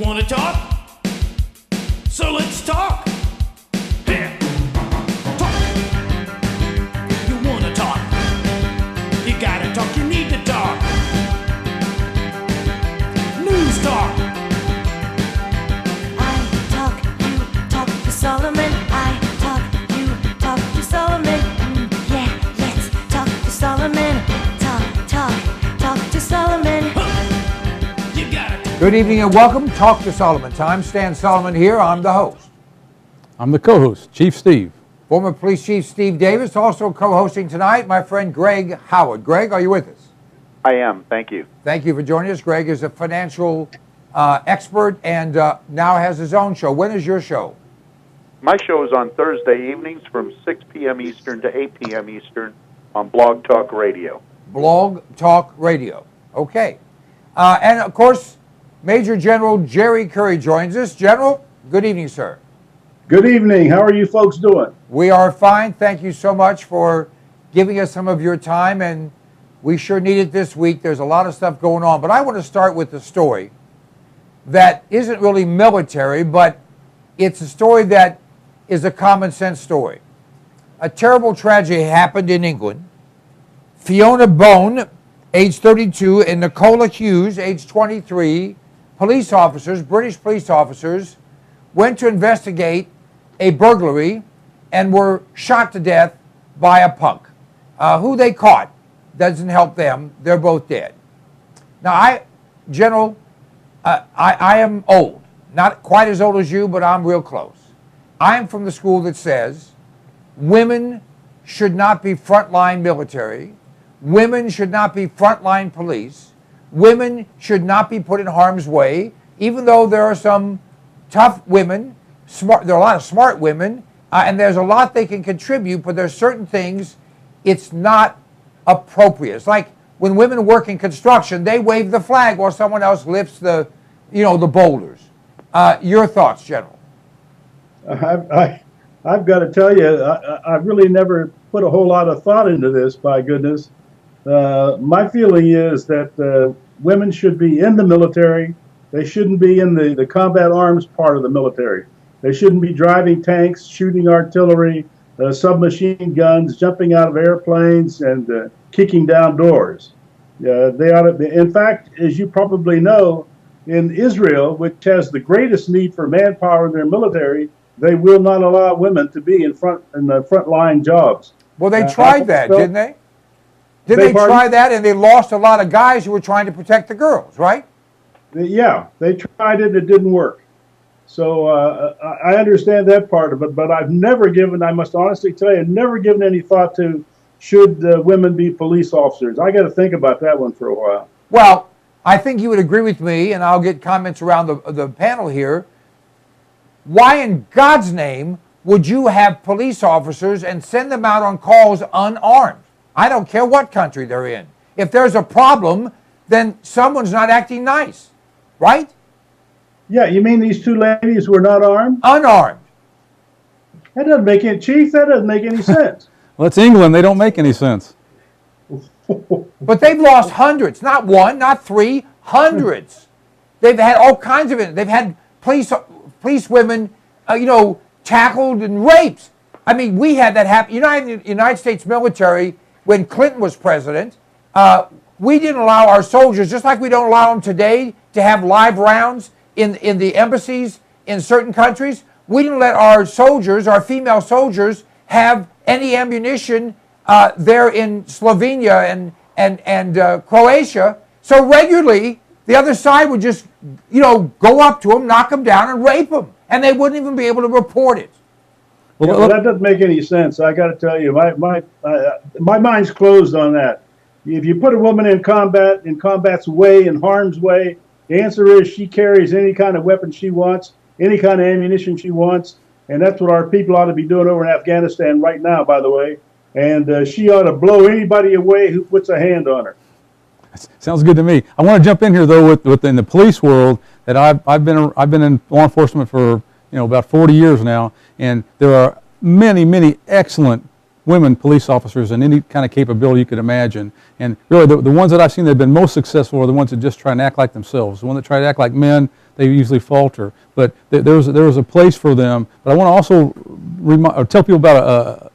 Wanna talk? So let's talk. Here. Talk. You wanna talk? You gotta talk, you need to talk. News talk. I talk, you talk to Solomon. I talk, you talk to Solomon. Yeah, let's talk to Solomon. Talk to Solomon. You gotta talk. Good evening and welcome. Talk to Solomon time. Stan Solomon here. I'm the host. I'm the co-host, Chief Steve. Former Police Chief Steve Davis, also co-hosting tonight, my friend Greg Howard. Greg, are you with us? I am. Thank you. Thank you for joining us. Greg is a financial expert and now has his own show. When is your show? My show is on Thursday evenings from 6 p.m. Eastern to 8 p.m. Eastern on Blog Talk Radio. Blog Talk Radio. Okay. And of course, Major General Jerry Curry joins us. General, good evening, sir. Good evening. How are you folks doing? We are fine. Thank you so much for giving us some of your time, and we sure need it this week. There's a lot of stuff going on, but I want to start with the story that isn't really military, but it's a story that is a common sense story. A terrible tragedy happened in England. Fiona Bone, age 32, and Nicola Hughes, age 23, police officers, British police officers, went to investigate a burglary and were shot to death by a punk. Who they caught doesn't help them. They're both dead. Now, General, I am old. Not quite as old as you, but I'm real close. I am from the school that says women should not be frontline military. Women should not be frontline police. Women should not be put in harm's way, even though there are some tough women, there are a lot of smart women, and there's a lot they can contribute, but there's certain things it's not appropriate. It's like when women work in construction, they wave the flag while someone else lifts the boulders. Your thoughts, General? I've got to tell you, I've really never put a whole lot of thought into this, by goodness. My feeling is that women should be in the military. They shouldn't be in the combat arms part of the military. They shouldn't be driving tanks, shooting artillery, submachine guns, jumping out of airplanes, and kicking down doors. They ought to be. In fact, as you probably know, in Israel, which has the greatest need for manpower in their military, they will not allow women to be in the frontline jobs. Well, they tried that, didn't they? Didn't they try that, and they lost a lot of guys who were trying to protect the girls, right? Yeah, they tried it. It didn't work. So I understand that part of it, but I've never given, I must honestly tell you, never given any thought to should women be police officers. I got to think about that one for a while. Well, I think you would agree with me, and I'll get comments around the panel here. Why in God's name would you have police officers and send them out on calls unarmed? I don't care what country they're in. If there's a problem, then someone's not acting nice, right? Yeah, you mean these two ladies were not armed? Unarmed. That doesn't make any, Chief, that doesn't make any sense. Well, it's England. They don't make any sense. But they've lost hundreds, not one, not three, hundreds. They've had all kinds of it. They've had police women, tackled and raped. I mean, we had that happen. United States military, when Clinton was president, we didn't allow our soldiers, just like we don't allow them today, to have live rounds in the embassies in certain countries. We didn't let our soldiers, our female soldiers, have any ammunition there in Slovenia and Croatia. So regularly, the other side would just, go up to them, knock them down, and rape them, and they wouldn't even be able to report it. Well, that doesn't make any sense. I got to tell you, my mind's closed on that. If you put a woman in combat's way, in harm's way, the answer is she carries any kind of weapon she wants, any kind of ammunition she wants, and that's what our people ought to be doing over in Afghanistan right now, by the way. And she ought to blow anybody away who puts a hand on her. Sounds good to me. I want to jump in here though within the police world that I've been in law enforcement for about 40 years now, and there are many excellent women police officers and any kind of capability you could imagine. And really the ones that I've seen that have been most successful are the ones that just try and act like themselves. The ones that try to act like men, they usually falter. But there was a place for them. But I want to also tell people about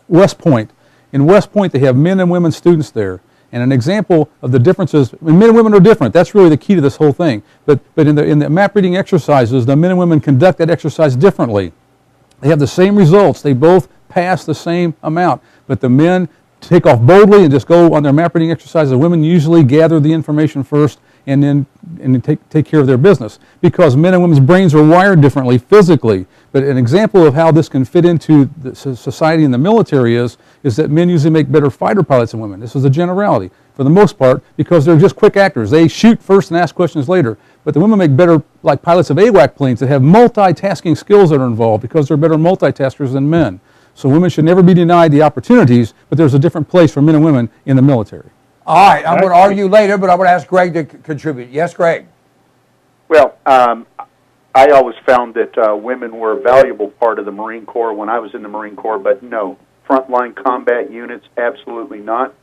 West Point. In West Point, they have men and women students there. And an example of the differences, men and women are different. That's really the key to this whole thing. But in the map reading exercises, the men and women conduct that exercise differently. They have the same results. They both pass the same amount. But the men take off boldly and just go on their map reading exercises. The women usually gather the information first and then take care of their business, because men and women's brains are wired differently physically. But an example of how this can fit into the society and the military is that men usually make better fighter pilots than women. This is a generality for the most part, because they're just quick actors. They shoot first and ask questions later. But the women make better, like pilots of AWAC planes that have multitasking skills that are involved, because they're better multitaskers than men. So women should never be denied the opportunities, but there's a different place for men and women in the military. All right, I'm going to argue later, but I'm going to ask Greg to contribute. Yes, Greg? Well, I always found that women were a valuable part of the Marine Corps when I was in the Marine Corps, but no, frontline combat units, absolutely not.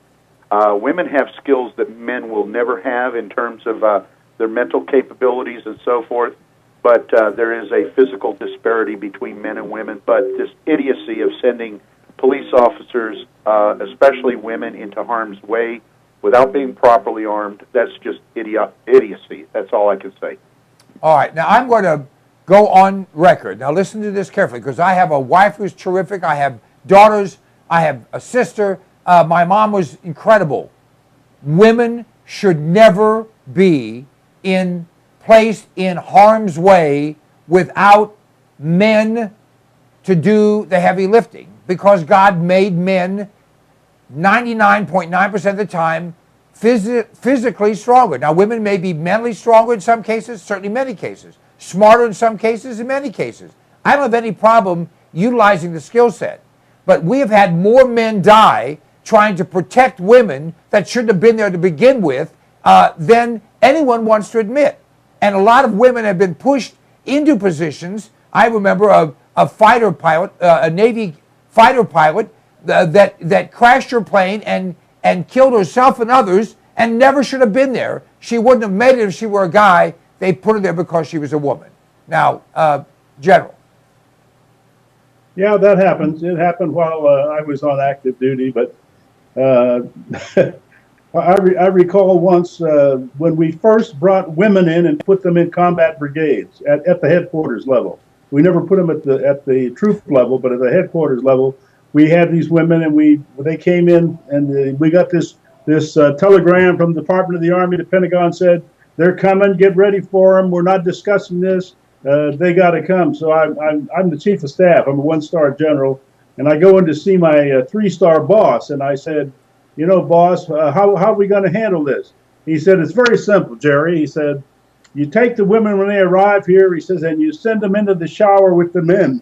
Women have skills that men will never have in terms of their mental capabilities and so forth, but there is a physical disparity between men and women. But this idiocy of sending police officers, especially women, into harm's way without being properly armed, that's just idiocy. That's all I can say. All right, now I'm going to go on record. Now listen to this carefully, because I have a wife who's terrific. I have daughters. I have a sister. My mom was incredible. Women should never be placed in harm's way without men to do the heavy lifting, because God made men 99.9% of the time physically stronger. Now, women may be mentally stronger in some cases, certainly many cases, smarter in some cases, in many cases. I don't have any problem utilizing the skill set, but we have had more men die trying to protect women that shouldn't have been there to begin with than anyone wants to admit. And a lot of women have been pushed into positions. I remember a fighter pilot, a Navy fighter pilot, that crashed her plane and killed herself and others, and never should have been there. She wouldn't have made it if she were a guy. They put her there because she was a woman. Now, General. Yeah, that happens. It happened while I was on active duty, but I recall once when we first brought women in and put them in combat brigades at the headquarters level. We never put them at the troop level, but at the headquarters level, we had these women, and they came in, and we got this telegram from the Department of the Army. The Pentagon said, "They're coming. Get ready for them. We're not discussing this. They got to come." So I'm the chief of staff. I'm a one-star general, and I go in to see my three-star boss, and I said, "You know, boss, how are we going to handle this?" He said, "It's very simple, Jerry." He said, "You take the women when they arrive here," he says, "and you send them into the shower with the men."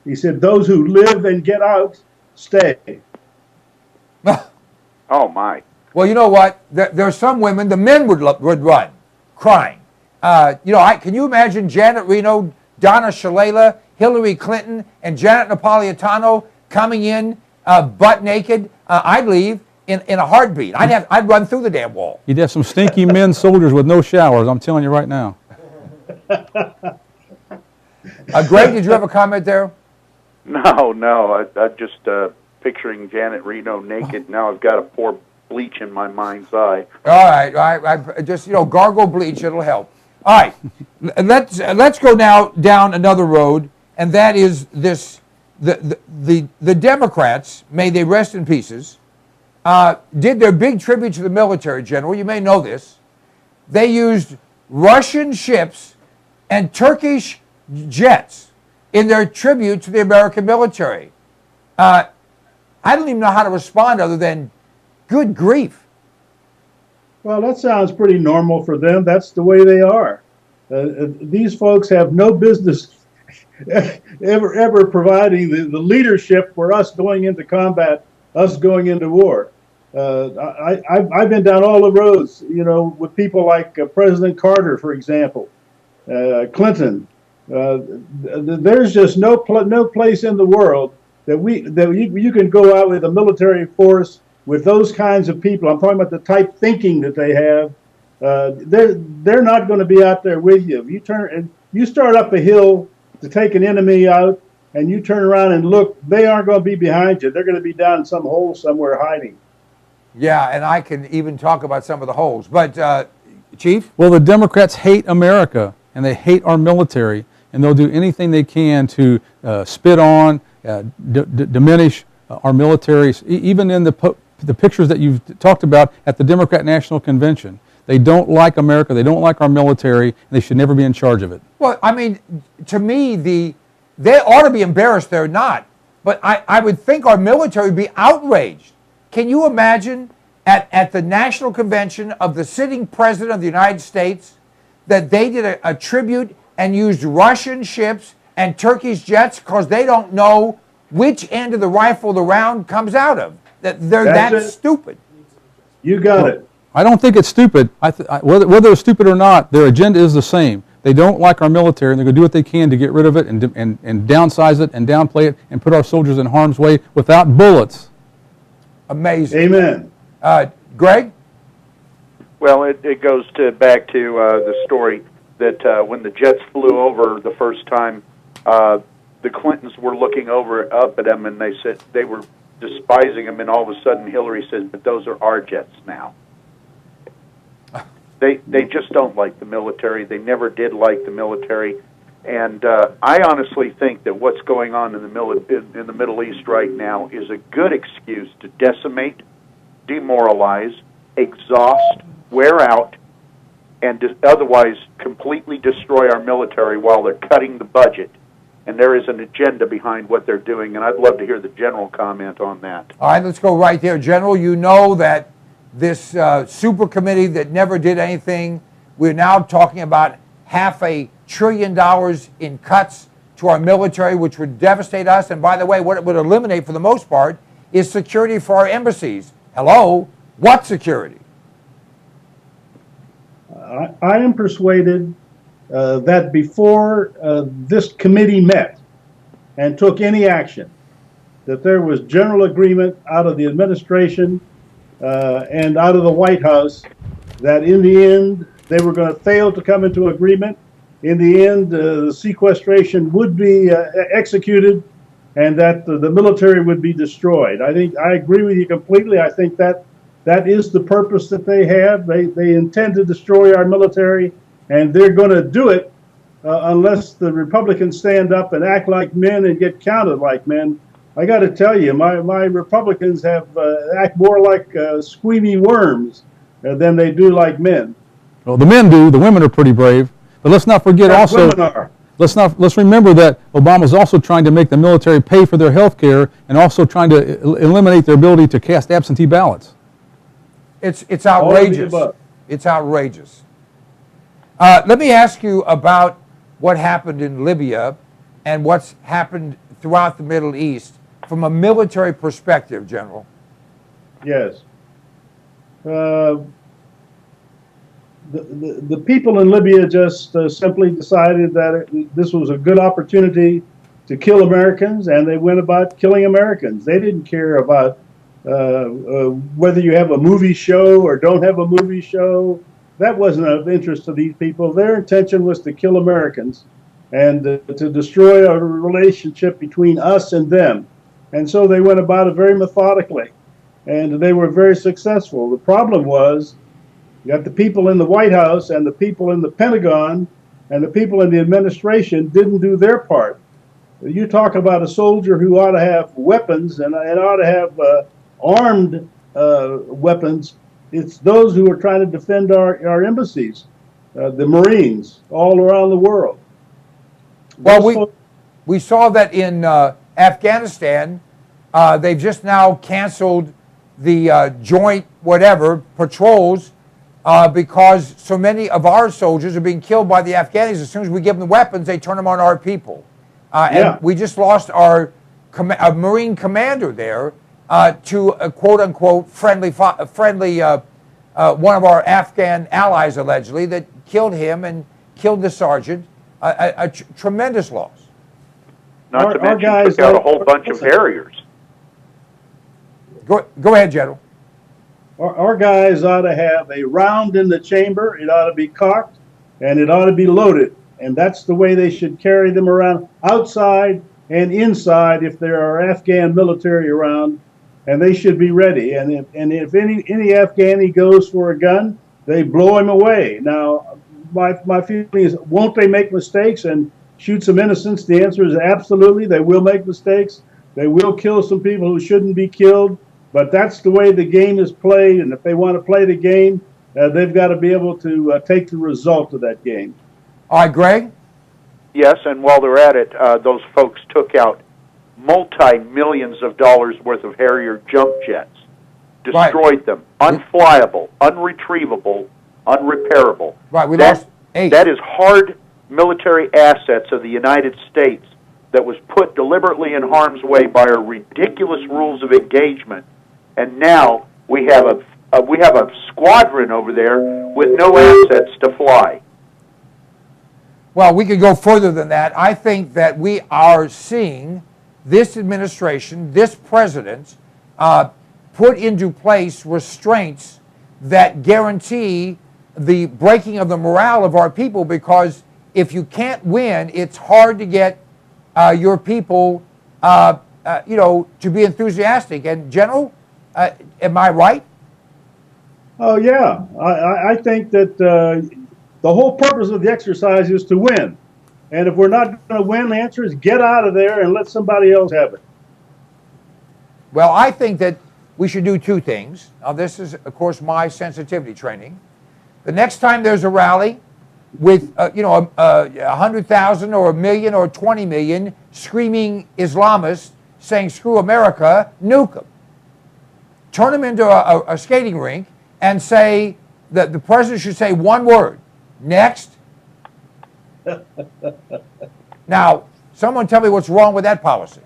He said, "Those who live and get out, stay." Oh, my. Well, you know what? There are some women, the men would run, crying. Can you imagine Janet Reno, Donna Shalala, Hillary Clinton, and Janet Napolitano coming in butt naked? I'd leave in a heartbeat. I'd run through the damn wall. You'd have some stinky men soldiers with no showers, I'm telling you right now. Greg, did you have a comment there? No. I just picturing Janet Reno naked. Now I've got to pour bleach in my mind's eye. All right. I just gargle bleach. It'll help. All right. Let's go now down another road, and that is this. The Democrats, may they rest in pieces, did their big tribute to the military, General. You may know this. They used Russian ships and Turkish jets in their tribute to the American military. I don't even know how to respond other than, good grief. Well, that sounds pretty normal for them. That's the way they are. These folks have no business ever providing the leadership for us going into combat, us going into war. I've been down all the roads, with people like President Carter, for example, Clinton. There's just no place in the world that you can go out with a military force with those kinds of people. I'm talking about the type thinking that they have, they're not going to be out there with you. If you turn and you start up a hill to take an enemy out, and you turn around and look, they aren't going to be behind you. They're going to be down in some hole somewhere hiding. Yeah, and I can even talk about some of the holes. But, Chief? Well, the Democrats hate America, and they hate our military, and they'll do anything they can to spit on, diminish our military, even in the pictures that you've talked about at the Democrat National Convention. They don't like America, they don't like our military, and they should never be in charge of it. Well, I mean, to me, they ought to be embarrassed they're not. But I would think our military would be outraged. Can you imagine at the National Convention of the sitting President of the United States that they did a tribute and used Russian ships and Turkish jets because they don't know which end of the rifle the round comes out of? That they're that stupid. You got it. I don't think it's stupid. Whether it's stupid or not, their agenda is the same. They don't like our military, and they're going to do what they can to get rid of it and downsize it and downplay it and put our soldiers in harm's way without bullets. Amazing. Amen. Greg? Well, it goes back to the story that when the jets flew over the first time, the Clintons were looking up at them, and they said they were despising them, and all of a sudden Hillary says, "But those are our jets now." They just don't like the military. They never did like the military, and I honestly think that what's going on in the Middle East right now is a good excuse to decimate, demoralize, exhaust, wear out, and otherwise completely destroy our military while they're cutting the budget. And there is an agenda behind what they're doing, and I'd love to hear the General comment on that. All right, let's go right there. General, you know that this super committee that never did anything, we're now talking about $500 billion in cuts to our military, which would devastate us. And by the way, what it would eliminate for the most part is security for our embassies. Hello? What security? I am persuaded that before this committee met and took any action, that there was general agreement out of the administration and out of the White House that in the end they were going to fail to come into agreement. In the end, the sequestration would be executed, and that the military would be destroyed. I agree with you completely. I think that is the purpose that they have. They intend to destroy our military, and they're going to do it unless the Republicans stand up and act like men and get counted like men. I got to tell you, my Republicans have act more like squeamy worms than they do like men. Well, the men do. The women are pretty brave. But let's not forget also. Women are. Let's remember that Obama's also trying to make the military pay for their health care and also trying to eliminate their ability to cast absentee ballots. It's outrageous. It's outrageous. Let me ask you about what happened in Libya and what's happened throughout the Middle East from a military perspective, General. Yes. The people in Libya just simply decided that this was a good opportunity to kill Americans, and they went about killing Americans. They didn't care about whether you have a movie show or don't have a movie show. That wasn't of interest to these people. Their intention was to kill Americans and to destroy a relationship between us and them. And so they went about it very methodically, and they were very successful. The problem was you got the people in the White House and the people in the Pentagon and the people in the administration didn't do their part. You talk about a soldier who ought to have weapons and ought to have armed weapons. It's those who are trying to defend our embassies, the Marines all around the world. Well, we saw that in Afghanistan. They've just now canceled the joint whatever patrols because so many of our soldiers are being killed by the Afghanis. As soon as we give them the weapons, they turn them on our people. And we just lost our Marine commander there to a quote-unquote friendly one of our Afghan allies, allegedly, that killed him and killed the sergeant. A tremendous loss. Not to mention took out a whole bunch of Harriers. Go ahead, General. our guys ought to have a round in the chamber. It ought to be cocked, and it ought to be loaded. And that's the way they should carry them around, outside and inside, if there are Afghan military around, and they should be ready. And if any Afghani goes for a gun, they blow him away. Now, my feeling is, won't they make mistakes and shoot some innocents? The answer is absolutely. They will make mistakes. They will kill some people who shouldn't be killed. But that's the way the game is played. And if they want to play the game, they've got to be able to take the result of that game. All right, Greg? Yes, and while they're at it, those folks took out multi-millions of dollars worth of Harrier jump jets, destroyed them, unflyable, unretrievable, unrepairable. Right, we lost 8. That is hard military assets of the United States that was put deliberately in harm's way by our ridiculous rules of engagement, and now we have a squadron over there with no assets to fly. Well, we could go further than that. I think that we are seeing this administration, this president, put into place restraints that guarantee the breaking of the morale of our people, because if you can't win, it's hard to get your people, to be enthusiastic. And General, am I right? Oh, yeah. I think that the whole purpose of the exercise is to win. And if we're not going to win, the answer is get out of there and let somebody else have it. Well, I think that we should do 2 things. Now, this is, of course, my sensitivity training. The next time there's a rally with, 100,000 or 1 million or 20 million screaming Islamists saying, screw America, nuke them. Turn them into a skating rink and say that the president should say one word, next. Now, someone tell me what's wrong with that policy.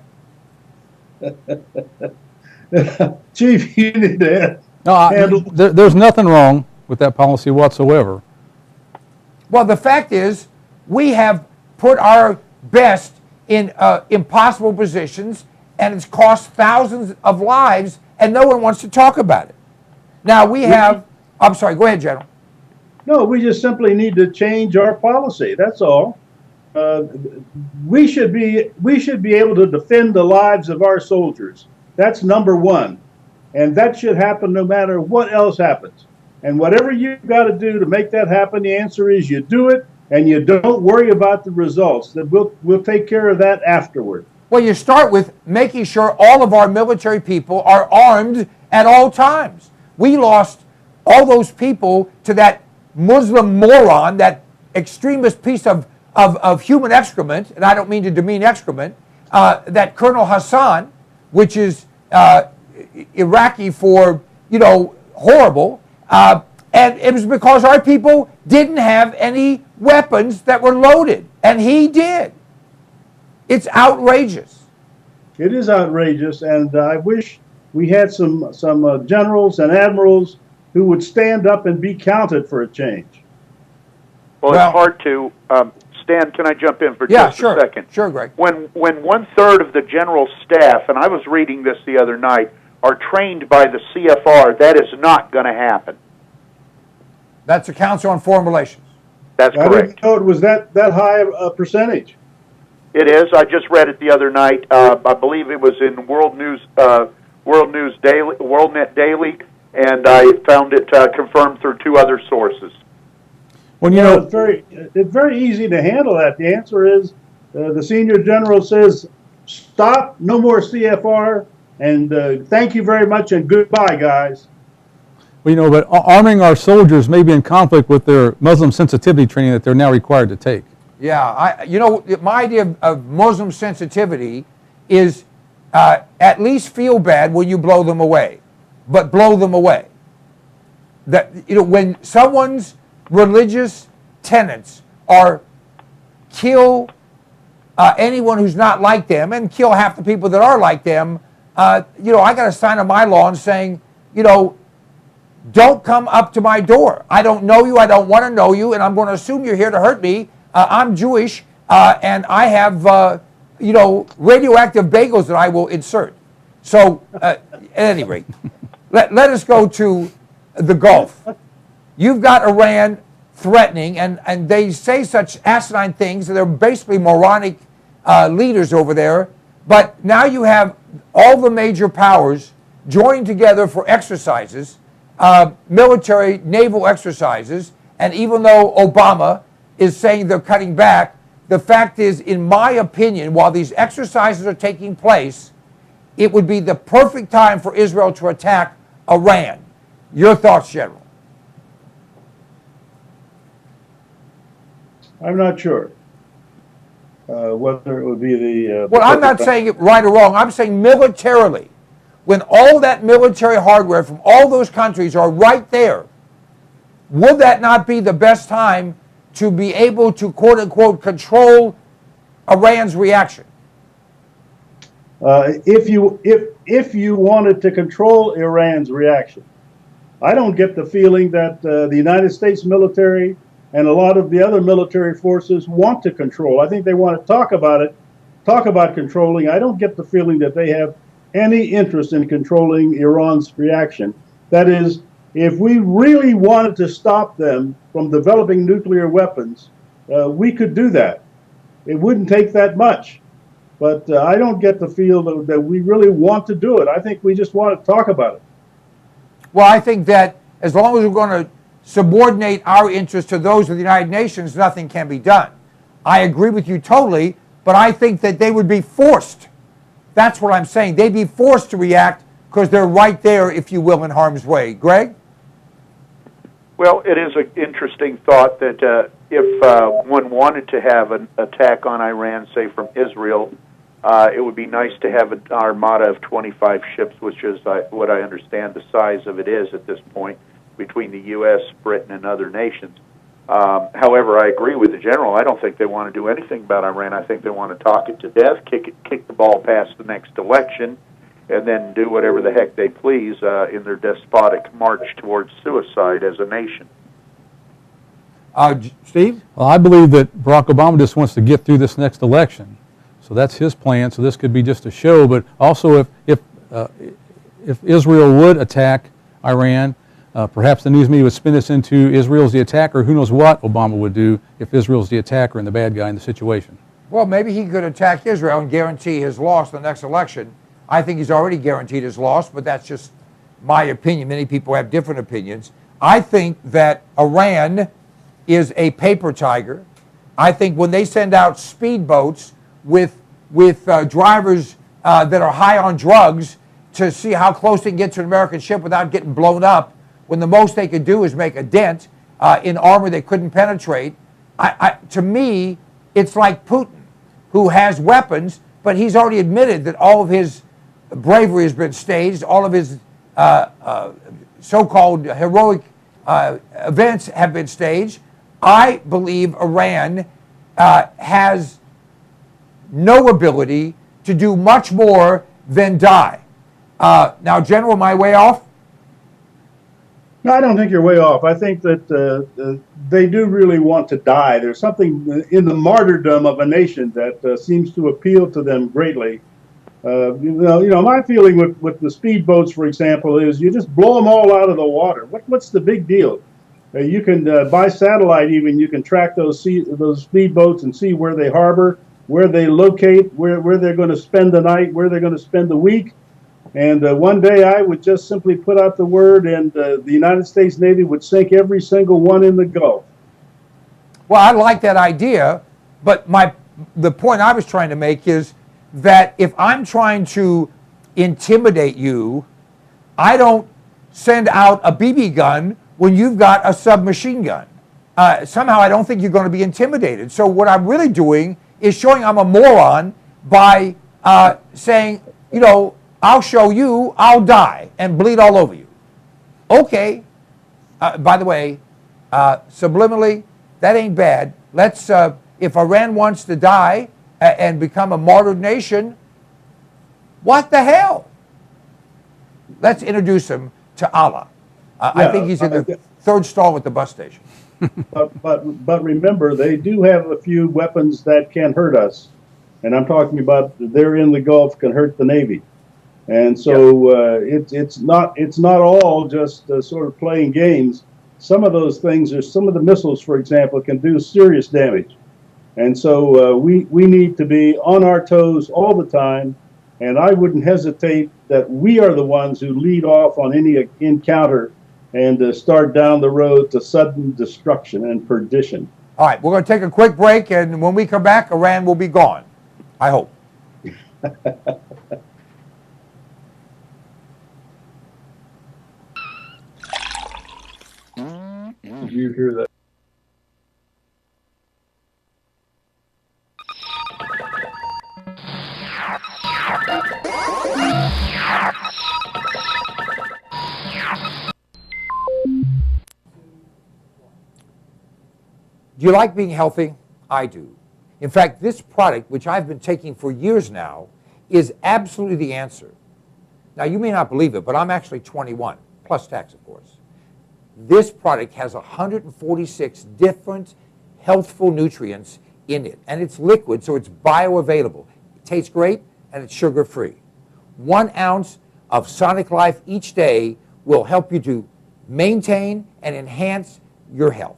Chief, you need to No, there's nothing wrong with that policy whatsoever. Well, the fact is, we have put our best in impossible positions, and it's cost thousands of lives, and no one wants to talk about it. Now, we have... I'm sorry, go ahead, General. No, we just simply need to change our policy. That's all. We should be able to defend the lives of our soldiers. That's number one. And that should happen no matter what else happens. And whatever you've got to do to make that happen, the answer is you do it, and you don't worry about the results. That we'll take care of that afterward. Well, you start with making sure all of our military people are armed at all times. We lost all those people to that Muslim moron, that extremist piece of human excrement, and I don't mean to demean excrement, that Colonel Hassan, which is Iraqi for, horrible, and it was because our people didn't have any weapons that were loaded, and he did. It's outrageous. It is outrageous, and I wish we had some generals and admirals who would stand up and be counted for a change. Well, it's hard to... Stan, can I jump in for just a second? Sure, Greg. When 1/3 of the general staff, and I was reading this the other night, are trained by the CFR, that is not going to happen. That's the Council on Foreign Relations. That's I correct. didn't know it was that high a percentage. It is. I just read it the other night. I believe it was in WorldNet Daily, and I found it confirmed through 2 other sources. Well, it's very easy to handle that. The answer is the senior general says, stop, no more CFR, and thank you very much and goodbye, guys. Well, but arming our soldiers may be in conflict with their Muslim sensitivity training that they're now required to take. Yeah, my idea of Muslim sensitivity is at least feel bad when you blow them away, but blow them away. That when someone's religious tenets are kill anyone who's not like them and kill half the people that are like them, I got a sign on my lawn saying, don't come up to my door. I don't know you. I don't want to know you, and I'm going to assume you're here to hurt me. I'm Jewish, and I have, radioactive bagels that I will insert. So, at any rate, let us go to the Gulf. You've got Iran threatening, and they say such asinine things. They're basically moronic leaders over there. But now you have all the major powers joining together for exercises, military, naval exercises. And even though Obama is saying they're cutting back, the fact is, in my opinion, while these exercises are taking place, it would be the perfect time for Israel to attack Iran. Your thoughts, General? I'm not sure whether it would be the. Well, I'm not saying it right or wrong. I'm saying militarily. When all that military hardware from all those countries are right there, would that not be the best time to be able to, quote unquote, control Iran's reaction? If you wanted to control Iran's reaction, I don't get the feeling that the United States military and a lot of the other military forces want to control. I think they want to talk about it, talk about controlling. I don't get the feeling that they have any interest in controlling Iran's reaction. That is, if we really wanted to stop them from developing nuclear weapons, we could do that. It wouldn't take that much. But I don't get the feel that we really want to do it. I think we just want to talk about it. Well, I think that as long as we're going to subordinate our interests to those of the United Nations, nothing can be done. I agree with you totally, but I think that they would be forced. That's what I'm saying. They'd be forced to react because they're right there, if you will, in harm's way. Greg? Well, it is an interesting thought that if one wanted to have an attack on Iran, say from Israel, it would be nice to have an armada of 25 ships, which is what I understand the size of it is at this point, between the U.S., Britain, and other nations. However, I agree with the general. I don't think they want to do anything about Iran. I think they want to talk it to death, kick the ball past the next election, and then do whatever the heck they please in their despotic march towards suicide as a nation. Steve? Well, I believe that Barack Obama just wants to get through this next election. So that's his plan. So this could be just a show. But also, if Israel would attack Iran, perhaps the news media would spin this into Israel's the attacker. Who knows what Obama would do if Israel's the attacker and the bad guy in the situation? Well, maybe he could attack Israel and guarantee his loss in the next election. I think he's already guaranteed his loss, but that's just my opinion. Many people have different opinions. I think that Iran is a paper tiger. I think when they send out speedboats with drivers that are high on drugs to see how close they can get to an American ship without getting blown up, when the most they could do is make a dent in armor they couldn't penetrate, to me, it's like Putin, who has weapons, but he's already admitted that all of his bravery has been staged, all of his so-called heroic events have been staged. I believe Iran has no ability to do much more than die. Now, General, am I way off? No, I don't think you're way off. I think that they do really want to die. There's something in the martyrdom of a nation that seems to appeal to them greatly. You know, my feeling with the speedboats, for example, is you just blow them all out of the water. What's the big deal? You can by satellite even you can track those speedboats and see where they harbor, where they locate, where they're going to spend the night, where they're going to spend the week. And one day I would just simply put out the word, and the United States Navy would sink every single one in the Gulf. Well, I like that idea, but the point I was trying to make is that if I'm trying to intimidate you, I don't send out a BB gun when you've got a submachine gun. Somehow I don't think you're going to be intimidated. So what I'm really doing is showing I'm a moron by saying, you know, I'll show you, I'll die and bleed all over you. Okay. By the way, subliminally, that ain't bad. Let's, if Iran wants to die and become a martyred nation, what the hell? Let's introduce him to Allah. I think he's in the third stall at the bus station. But remember, they do have a few weapons that can hurt us. And I'm talking about they're in the Gulf, can hurt the Navy. And so it's not all just sort of playing games. Some of those things, or some of the missiles, for example, can do serious damage. And so we need to be on our toes all the time. And I wouldn't hesitate that we are the ones who lead off on any encounter and start down the road to sudden destruction and perdition. All right, we're going to take a quick break, and when we come back, Iran will be gone. I hope. Did you hear that? Do you like being healthy? I do. In fact, this product, which I've been taking for years now, is absolutely the answer. Now, you may not believe it, but I'm actually 21, plus tax, of course. This product has 146 different healthful nutrients in it, and it's liquid, so it's bioavailable. It tastes great, and it's sugar-free. 1 ounce of Sonic Life each day will help you to maintain and enhance your health.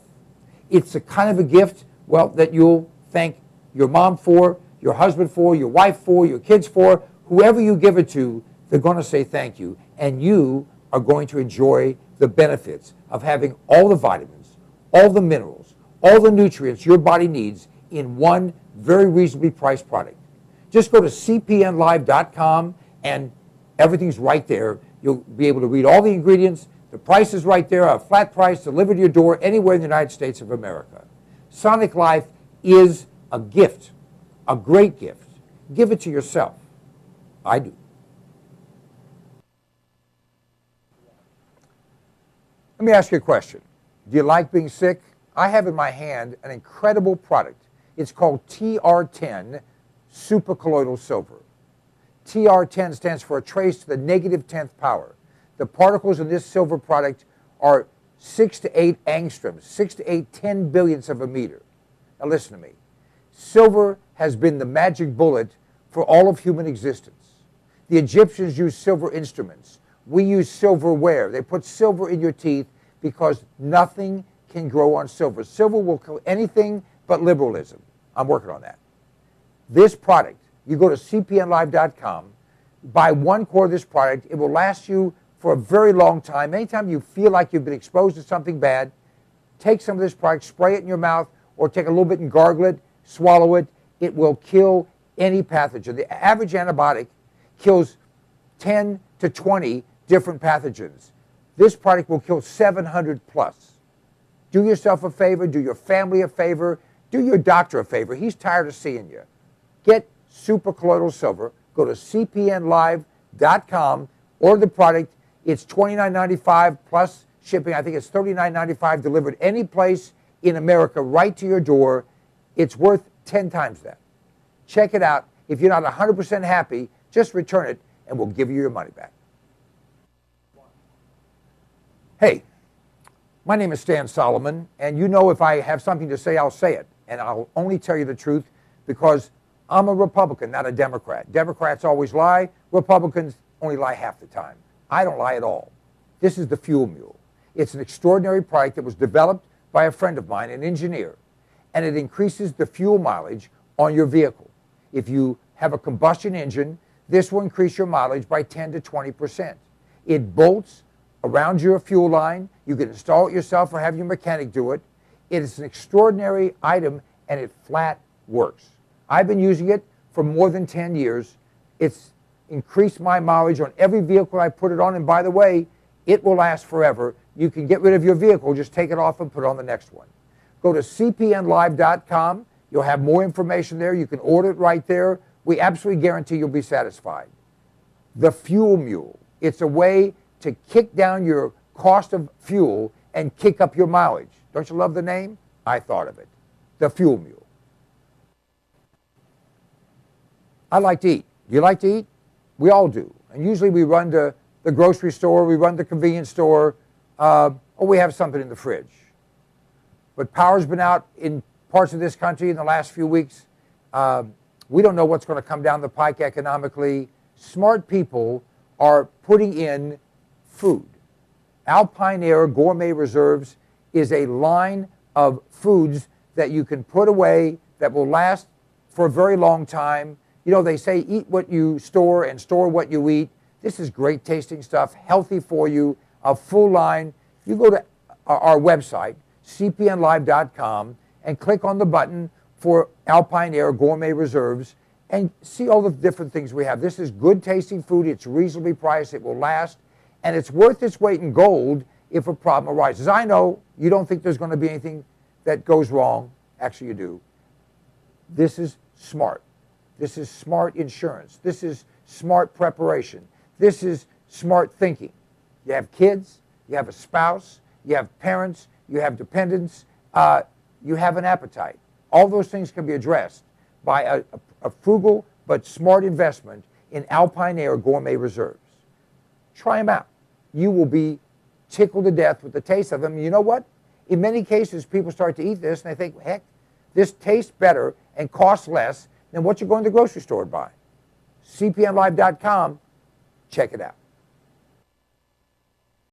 It's the kind of a gift, well, that you'll thank your mom for, your husband for, your wife for, your kids for. Whoever you give it to, they're going to say thank you, and you are going to enjoy the benefits of having all the vitamins, all the minerals, all the nutrients your body needs in one very reasonably priced product. Just go to cpnlive.com and everything's right there. You'll be able to read all the ingredients. The price is right there, a flat price delivered to your door anywhere in the United States of America. Sonic Life is a gift, a great gift. Give it to yourself. I do. Let me ask you a question. Do you like being sick? I have in my hand an incredible product. It's called TR10 supercolloidal silver. TR10 stands for a trace to the negative 10th power. The particles in this silver product are 6 to 8 angstroms, 6 to 8 10 billionths of a meter. Now listen to me. Silver has been the magic bullet for all of human existence. The Egyptians used silver instruments. We use silverware. They put silver in your teeth because nothing can grow on silver. Silver will kill anything but liberalism. I'm working on that. This product, you go to cpnlive.com, buy 1 quart of this product. It will last you for a very long time. Anytime you feel like you've been exposed to something bad, take some of this product, spray it in your mouth, or take a little bit and gargle it, swallow it. It will kill any pathogen. The average antibiotic kills 10 to 20 different pathogens. This product will kill 700 plus. Do yourself a favor, do your family a favor, do your doctor a favor. He's tired of seeing you. Get supercolloidal silver. Go to cpnlive.com, order the product. It's $29.95 plus shipping. I think it's $39.95 delivered any place in America right to your door. It's worth 10 times that. Check it out. If you're not 100% happy, just return it and we'll give you your money back. Hey, my name is Stan Solomon, and you know if I have something to say, I'll say it. And I'll only tell you the truth because I'm a Republican, not a Democrat. Democrats always lie. Republicans only lie half the time. I don't lie at all. This is the Fuel Mule. It's an extraordinary product that was developed by a friend of mine, an engineer, and it increases the fuel mileage on your vehicle. If you have a combustion engine, this will increase your mileage by 10 to 20%. It bolts around your fuel line. You can install it yourself or have your mechanic do it. It is an extraordinary item, and it flat works. I've been using it for more than 10 years. It's increased my mileage on every vehicle I put it on, and by the way, it will last forever. You can get rid of your vehicle, just take it off and put on the next one. Go to cpnlive.com. You'll have more information there. You can order it right there. We absolutely guarantee you'll be satisfied. The Fuel Mule. It's a way to kick down your cost of fuel and kick up your mileage. Don't you love the name? I thought of it. The Fuel Mule. I like to eat. Do you like to eat? We all do. And usually we run to the grocery store, we run to the convenience store, or we have something in the fridge. But power's been out in parts of this country in the last few weeks. We don't know what's going to come down the pike economically. Smart people are putting in food. Alpine Air Gourmet Reserves is a line of foods that you can put away that will last for a very long time. You know, they say eat what you store and store what you eat. This is great tasting stuff, healthy for you, a full line. You go to our website, cpnlive.com, and click on the button for Alpine Air Gourmet Reserves and see all the different things we have. This is good tasting food. It's reasonably priced. It will last. And it's worth its weight in gold if a problem arises. I know you don't think there's going to be anything that goes wrong. Actually, you do. This is smart. This is smart insurance. This is smart preparation. This is smart thinking. You have kids, you have a spouse, you have parents, you have dependents, you have an appetite. All those things can be addressed by a frugal but smart investment in Alpine Air Gourmet Reserves. Try them out. You will be tickled to death with the taste of them. You know what? In many cases, people start to eat this and they think, heck, this tastes better and costs less than what you're going to the grocery store to buy. cpnlive.com, check it out.